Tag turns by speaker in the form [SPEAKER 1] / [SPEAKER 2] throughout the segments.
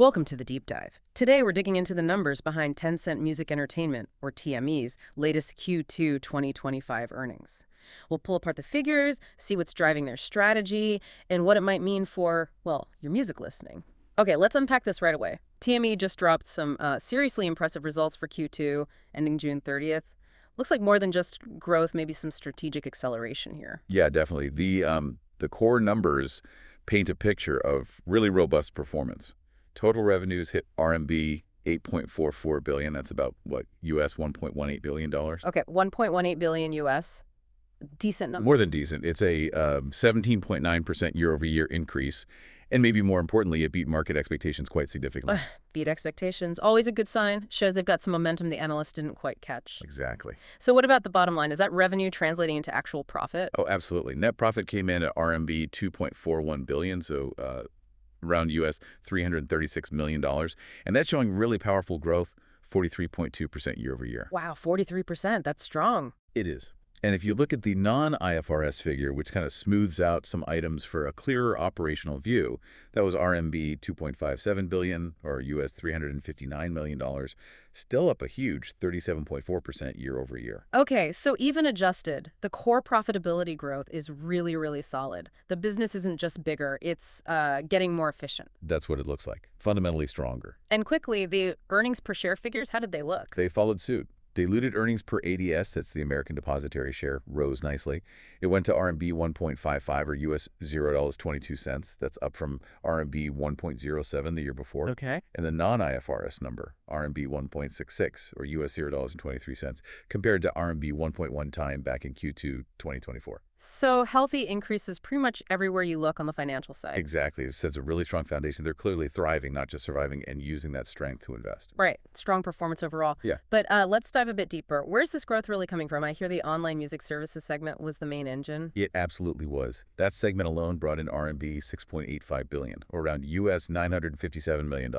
[SPEAKER 1] Welcome to the Deep Dive. Today we're digging into the numbers behind Tencent Music Entertainment, or TME's, latest Q2 2025 earnings. We'll pull apart the figures, see what's driving their strategy, and what it might mean for, well, your music listening. Okay, let's unpack this right away. TME just dropped some seriously impressive results for Q2, ending June 30th. Looks like more than just growth, maybe some strategic acceleration here.
[SPEAKER 2] Yeah, definitely. The core numbers paint a picture of really robust performance. Total revenues hit RMB 8.44 billion. That's about what, US $1.18 billion.
[SPEAKER 1] Okay, 1.18 billion US. Decent number.
[SPEAKER 2] More than decent. It's a 17.9% year-over-year increase. And maybe more importantly, it beat market expectations quite significantly.
[SPEAKER 1] Beat expectations. Always a good sign. Shows they've got some momentum the analysts didn't quite catch.
[SPEAKER 2] Exactly.
[SPEAKER 1] So what about the bottom line? Is that revenue translating into actual profit?
[SPEAKER 2] Oh, absolutely. Net profit came in at RMB 2.41 billion, so around US $336 million. And that's showing really powerful growth, 43.2% year-over-year.
[SPEAKER 1] Wow, 43%. That's strong.
[SPEAKER 2] It is. And if you look at the non-IFRS figure, which kind of smooths out some items for a clearer operational view, that was RMB 2.57 billion, or US $359 million, still up a huge 37.4% year-over-year.
[SPEAKER 1] Okay, so even adjusted, the core profitability growth is really, really solid. The business isn't just bigger, it's getting more efficient.
[SPEAKER 2] That's what it looks like. Fundamentally stronger.
[SPEAKER 1] And quickly, the earnings per share figures, how did they look?
[SPEAKER 2] They followed suit. Diluted earnings per ADS, that's the American Depositary Share, rose nicely. It went to RMB 1.55 or US $0.22. That's up from RMB 1.07 the year before.
[SPEAKER 1] Okay.
[SPEAKER 2] And the non-IFRS number, RMB 1.66 or US $0.23, compared to RMB 1.1 time back in Q2 2024.
[SPEAKER 1] So healthy increases pretty much everywhere you look on the financial side.
[SPEAKER 2] Exactly. It sets a really strong foundation. They're clearly thriving, not just surviving, and using that strength to invest.
[SPEAKER 1] Right. Strong performance overall.
[SPEAKER 2] Yeah.
[SPEAKER 1] But let's dive a bit deeper. Where's this growth really coming from? I hear the online music services segment was the main engine.
[SPEAKER 2] It absolutely was. That segment alone brought in RMB 6.85 billion, or around US $957 million.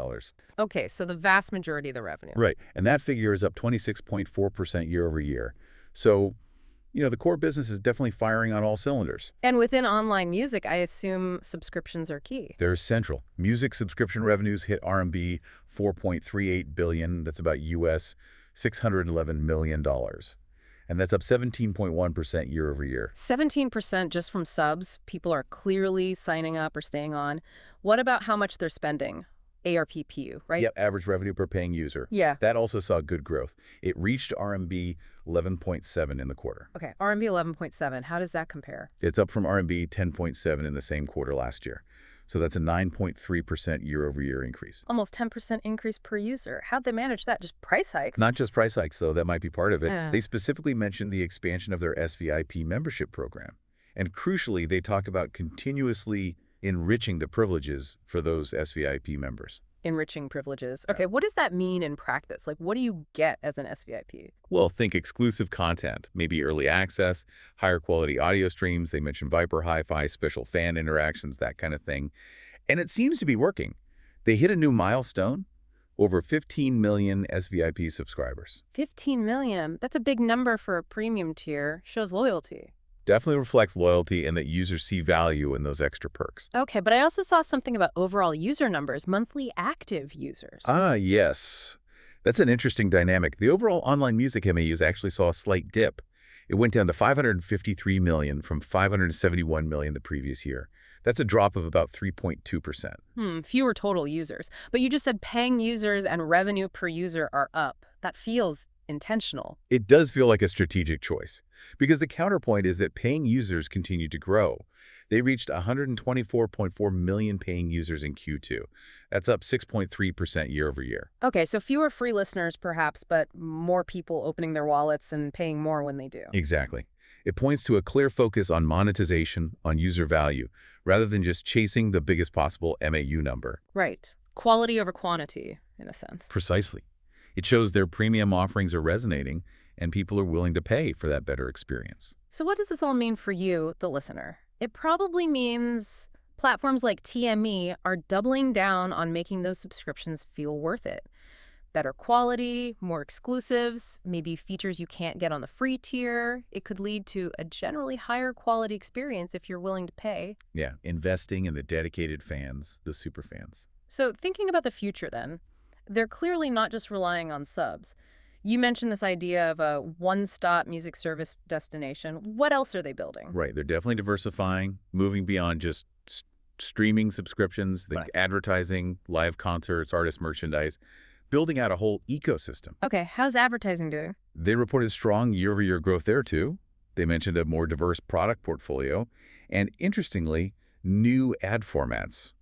[SPEAKER 1] Okay, so the vast majority of the revenue.
[SPEAKER 2] Right. And that figure is up 26.4% year over year. So, the core business is definitely firing on all cylinders.
[SPEAKER 1] And within online music, I assume subscriptions are key.
[SPEAKER 2] They're central. Music subscription revenues hit RMB 4.38 billion. That's about US $611 million. And that's up 17.1% year over year.
[SPEAKER 1] 17% just from subs. People are clearly signing up or staying on. What about how much they're spending? ARPPU, right?
[SPEAKER 2] Yep, average revenue per paying user.
[SPEAKER 1] Yeah.
[SPEAKER 2] That also saw good growth. It reached RMB 11.7 in the quarter.
[SPEAKER 1] Okay, RMB 11.7. How does that compare?
[SPEAKER 2] It's up from RMB 10.7 in the same quarter last year. So that's a 9.3% year-over-year increase.
[SPEAKER 1] Almost 10% increase per user. How'd they manage that? Just price hikes?
[SPEAKER 2] Not just price hikes, though. That might be part of it.
[SPEAKER 1] Yeah.
[SPEAKER 2] They specifically mentioned the expansion of their SVIP membership program. And crucially, they talk about continuously enriching the privileges for those SVIP members.
[SPEAKER 1] Enriching privileges. Okay, what does that mean in practice? Like, what do you get as an SVIP?
[SPEAKER 2] Well, think exclusive content, maybe early access, higher quality audio streams. They mentioned Viper Hi-Fi, special fan interactions, that kind of thing. And it seems to be working. They hit a new milestone, over 15 million SVIP subscribers.
[SPEAKER 1] 15 million. That's a big number for a premium tier. Shows loyalty.
[SPEAKER 2] Definitely reflects loyalty and that users see value in those extra perks.
[SPEAKER 1] Okay, but I also saw something about overall user numbers, monthly active users.
[SPEAKER 2] Ah, yes. That's an interesting dynamic. The overall online music MAUs actually saw a slight dip. It went down to 553 million from 571 million the previous year. That's a drop of about 3.2%.
[SPEAKER 1] Fewer total users. But you just said paying users and revenue per user are up. That feels intentional.
[SPEAKER 2] It does feel like a strategic choice, because the counterpoint is that paying users continue to grow. They reached 124.4 million paying users in Q2. That's up 6.3% year over year.
[SPEAKER 1] Okay, so fewer free listeners perhaps, but more people opening their wallets and paying more when they do.
[SPEAKER 2] Exactly. It points to a clear focus on monetization, on user value, rather than just chasing the biggest possible MAU number.
[SPEAKER 1] Right. Quality over quantity, in a sense.
[SPEAKER 2] Precisely. It shows their premium offerings are resonating, and people are willing to pay for that better experience.
[SPEAKER 1] So what does this all mean for you, the listener? It probably means platforms like TME are doubling down on making those subscriptions feel worth it. Better quality, more exclusives, maybe features you can't get on the free tier. It could lead to a generally higher quality experience if you're willing to pay.
[SPEAKER 2] Yeah, investing in the dedicated fans, the super fans.
[SPEAKER 1] So thinking about the future then, they're clearly not just relying on subs. You mentioned this idea of a one-stop music service destination. What else are they building?
[SPEAKER 2] Right. They're definitely diversifying, moving beyond just streaming subscriptions, the
[SPEAKER 1] Right.
[SPEAKER 2] advertising, live concerts, artist merchandise, building out a whole ecosystem.
[SPEAKER 1] Okay, how's advertising doing?
[SPEAKER 2] They reported strong year-over-year growth there, too. They mentioned a more diverse product portfolio and, interestingly, new ad formats,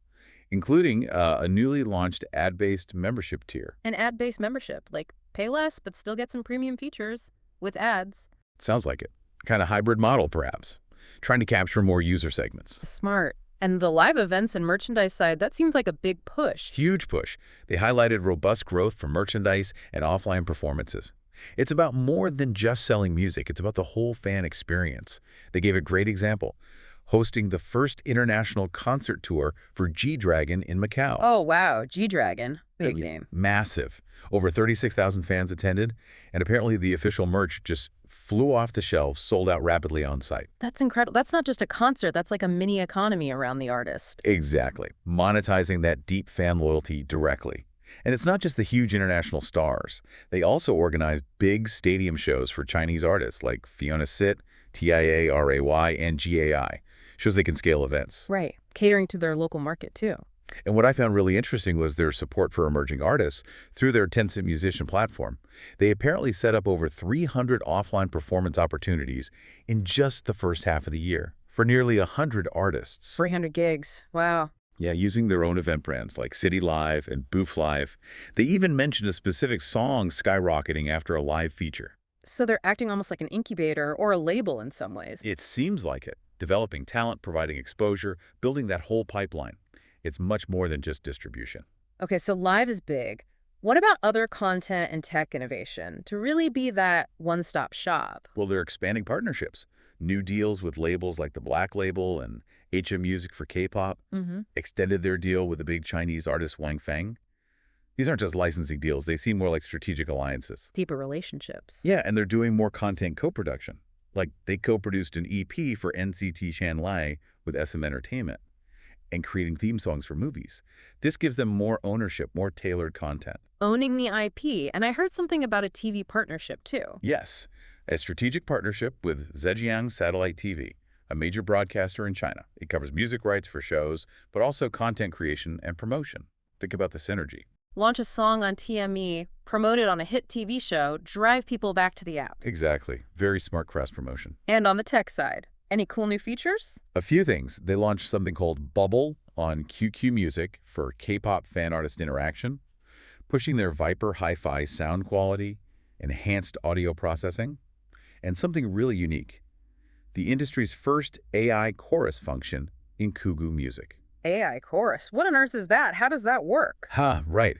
[SPEAKER 2] including a newly launched ad-based membership tier.
[SPEAKER 1] An ad-based membership, like pay less but still get some premium features with ads.
[SPEAKER 2] Sounds like it. Kind of hybrid model, perhaps, trying to capture more user segments.
[SPEAKER 1] Smart. And the live events and merchandise side, that seems like a big push.
[SPEAKER 2] Huge push. They highlighted robust growth for merchandise and offline performances. It's about more than just selling music. It's about the whole fan experience. They gave a great example, hosting the first international concert tour for G-Dragon in Macau.
[SPEAKER 1] Oh, wow. G-Dragon. Big
[SPEAKER 2] Yeah,
[SPEAKER 1] name.
[SPEAKER 2] massive. Over 36,000 fans attended, and apparently the official merch just flew off the shelves, sold out rapidly on site.
[SPEAKER 1] That's incredible. That's not just a concert. That's like a mini economy around the artist.
[SPEAKER 2] Exactly. Monetizing that deep fan loyalty directly. And it's not just the huge international stars. They also organized big stadium shows for Chinese artists like Fiona Sit, TIA-RAY, and GAI. Shows they can scale events.
[SPEAKER 1] Right. Catering to their local market, too.
[SPEAKER 2] And what I found really interesting was their support for emerging artists through their Tencent Musician platform. They apparently set up over 300 offline performance opportunities in just the first half of the year for nearly 100 artists.
[SPEAKER 1] 300 gigs. Wow.
[SPEAKER 2] Yeah, using their own event brands like City Live and Booth Live. They even mentioned a specific song skyrocketing after a live feature.
[SPEAKER 1] So they're acting almost like an incubator or a label in some ways.
[SPEAKER 2] It seems like it. Developing talent, providing exposure, building that whole pipeline. It's much more than just distribution.
[SPEAKER 1] Okay, so live is big. What about other content and tech innovation to really be that one-stop shop?
[SPEAKER 2] Well, they're expanding partnerships. New deals with labels like the Black Label and HM Music for K-pop,
[SPEAKER 1] Mm-hmm.
[SPEAKER 2] extended their deal with the big Chinese artist Wang Feng. These aren't just licensing deals. They seem more like strategic alliances.
[SPEAKER 1] Deeper relationships.
[SPEAKER 2] Yeah, and they're doing more content co-production. Like they co-produced an EP for NCT Shanghai with SM Entertainment and creating theme songs for movies. This gives them more ownership, more tailored content.
[SPEAKER 1] Owning the IP, and I heard something about a TV partnership too.
[SPEAKER 2] Yes, a strategic partnership with Zhejiang Satellite TV, a major broadcaster in China. It covers music rights for shows, but also content creation and promotion. Think about the synergy.
[SPEAKER 1] Launch a song on TME, promote it on a hit TV show, drive people back to the app.
[SPEAKER 2] Exactly. Very smart cross promotion.
[SPEAKER 1] And on the tech side, any cool new features?
[SPEAKER 2] A few things. They launched something called Bubble on QQ Music for K-pop fan artist interaction, pushing their Viper hi-fi sound quality, enhanced audio processing, and something really unique, the industry's first AI chorus function in Kugu Music.
[SPEAKER 1] AI chorus. What on earth is that? How does that work?
[SPEAKER 2] Ha, right.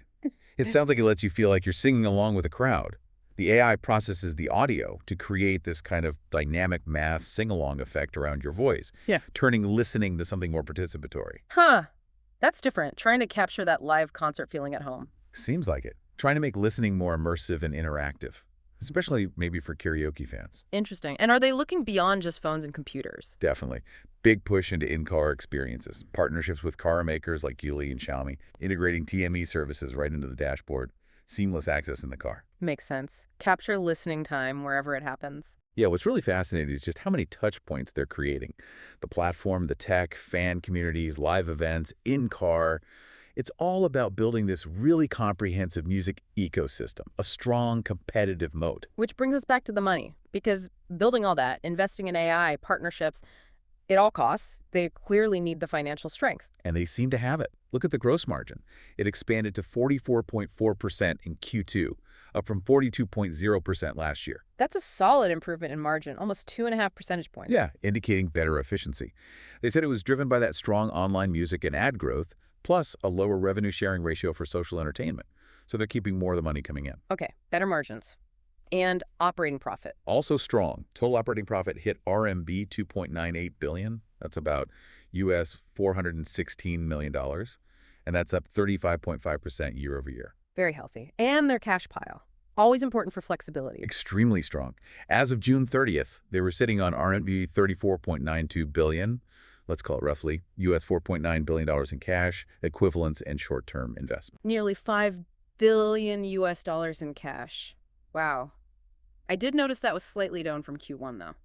[SPEAKER 2] It sounds like it lets you feel like you're singing along with a crowd. The AI processes the audio to create this kind of dynamic mass sing-along effect around your voice,
[SPEAKER 1] Yeah.
[SPEAKER 2] turning listening to something more participatory.
[SPEAKER 1] Huh. That's different. Trying to capture that live concert feeling at home.
[SPEAKER 2] Seems like it. Trying to make listening more immersive and interactive, especially maybe for karaoke fans.
[SPEAKER 1] Interesting. And are they looking beyond just phones and computers?
[SPEAKER 2] Definitely. Big push into in-car experiences, partnerships with car makers like Geely and Xiaomi, integrating TME services right into the dashboard, seamless access in the car.
[SPEAKER 1] Makes sense. Capture listening time wherever it happens.
[SPEAKER 2] Yeah, what's really fascinating is just how many touch points they're creating. The platform, the tech, fan communities, live events, in-car. It's all about building this really comprehensive music ecosystem, a strong competitive moat.
[SPEAKER 1] Which brings us back to the money. Because building all that, investing in AI, partnerships, it all costs. They clearly need the financial strength.
[SPEAKER 2] And they seem to have it. Look at the gross margin. It expanded to 44.4% in Q2, up from 42.0% last year.
[SPEAKER 1] That's a solid improvement in margin, almost 2.5 percentage points.
[SPEAKER 2] Yeah, indicating better efficiency. They said it was driven by that strong online music and ad growth, plus a lower revenue sharing ratio for social entertainment. So they're keeping more of the money coming in.
[SPEAKER 1] Okay, better margins. And operating profit.
[SPEAKER 2] Also strong. Total operating profit hit RMB 2.98 billion. That's about US $416 million. And that's up 35.5% year over year.
[SPEAKER 1] Very healthy. And their cash pile. Always important for flexibility.
[SPEAKER 2] Extremely strong. As of June 30th, they were sitting on RMB 34.92 billion. let's call it roughly, US $4.9 billion in cash, equivalents, and short-term investment.
[SPEAKER 1] Nearly $5 billion in cash. Wow. I did notice that was slightly down from Q1, though.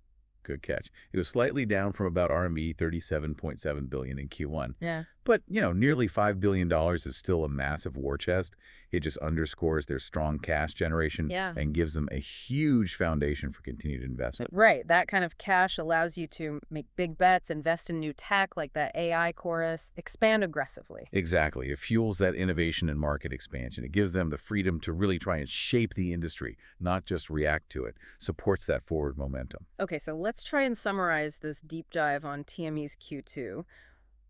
[SPEAKER 2] Good catch. It was slightly down from about RMB 37.7 billion in Q1.
[SPEAKER 1] Yeah.
[SPEAKER 2] But, nearly $5 billion is still a massive war chest. It just underscores their strong cash generation
[SPEAKER 1] Yeah.
[SPEAKER 2] and gives them a huge foundation for continued investment.
[SPEAKER 1] Right. That kind of cash allows you to make big bets, invest in new tech like that AI chorus, expand aggressively.
[SPEAKER 2] Exactly. It fuels that innovation and market expansion. It gives them the freedom to really try and shape the industry, not just react to it. Supports that forward momentum.
[SPEAKER 1] Okay, so let's try and summarize this deep dive on TME's Q2.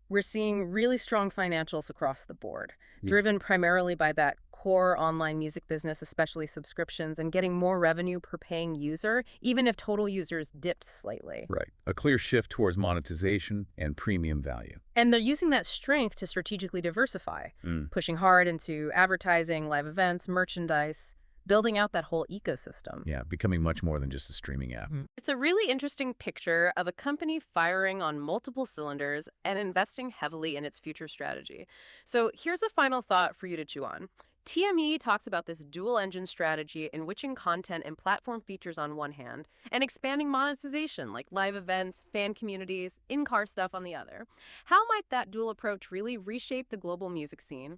[SPEAKER 1] We're seeing really strong financials across the board, driven primarily by that core online music business, especially subscriptions, and getting more revenue per paying user, even if total users dipped slightly.
[SPEAKER 2] Right. A clear shift towards monetization and premium value.
[SPEAKER 1] And they're using that strength to strategically diversify, pushing hard into advertising, live events, merchandise, building out that whole ecosystem.
[SPEAKER 2] Yeah, becoming much more than just a streaming app.
[SPEAKER 1] It's a really interesting picture of a company firing on multiple cylinders and investing heavily in its future strategy. So here's a final thought for you to chew on. TME talks about this dual engine strategy, enriching content and platform features on one hand, and expanding monetization like live events, fan communities, in-car stuff on the other. How might that dual approach really reshape the global music scene?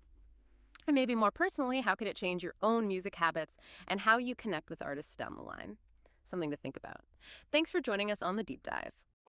[SPEAKER 1] And maybe more personally, how could it change your own music habits and how you connect with artists down the line? Something to think about. Thanks for joining us on The Deep Dive.